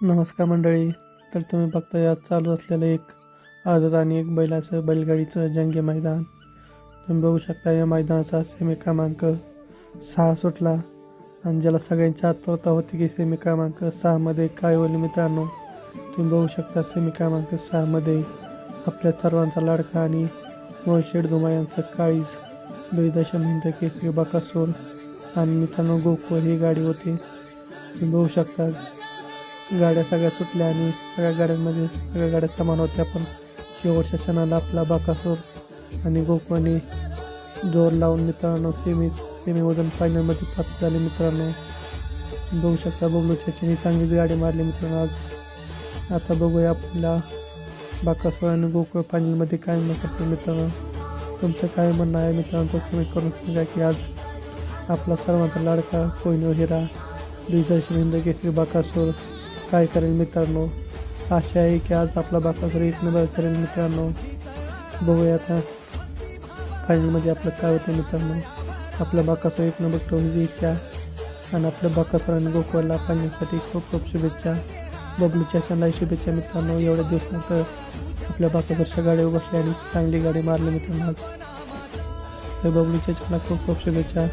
नमस्कार मंडळी. तर तुम्ही बघता यात चालू असलेलं एक आदत आणि एक बैलगाडीचं जंगी मैदान. तुम्ही बघू शकता या मैदानाचा सेमी क्रमांक 6 सुटला आणि ज्याला सगळ्यांची आतुरता होती की सेमी क्रमांक 6मध्ये काय होईल मित्रांनो. तुम्ही बघू शकता सेमी क्रमांक 6मध्ये आपल्या सर्वांचा लाडका आणि मोलशेड धुमा यांचं काळीज 2 हिंद केसरी बकासूर आणि मित्रांनो गोकुळ ही गाडी होती. तुम्ही बघू शकता गाड्या सगळ्या सुटल्या आणि सगळ्या गाड्या समान होत्या, पण शेवटच्या क्षणाला आपला बकासूर आणि गोकुळने जोर लावून मित्रांनो सेमीमधून फायनलमध्ये प्राप्त झाले. मित्रांनो बघू शकता बबलू चाचांनी चांगली गाडी मारली मित्रांनो आज. आता बघूया आपल्याला बकासूर आणि गोकुळ फायनलमध्ये काय करते. मित्रांनो तुमचं काय म्हणणं आहे मित्रांनो, तो तुम्ही करून सांगा की आज आपला सर्वांचा लाडका कोहिनूर हिरा 2 हिंद केसरी बकासूर काय करेल मित्रांनो. आशा आहे की आज आपला बकासूर 1 नंबर करेल मित्रांनो. बघूया आता फायनलमध्ये आपलं काय होतं मित्रांनो. आपला बकासूर 1 नंबर ठेवण्याची इच्छा आणि आपल्या बकासूर आणि गोकुळला फायनलसाठी खूप खूप शुभेच्छा. बबलू चाचांनाही शुभेच्छा मित्रांनो. एवढ्या दिवसानंतर आपल्या बकासूरच्या गाडीवर बसले आणि चांगली गाडी मारली मित्रांनो आज. तर बबलू चाचांना खूप खूप शुभेच्छा.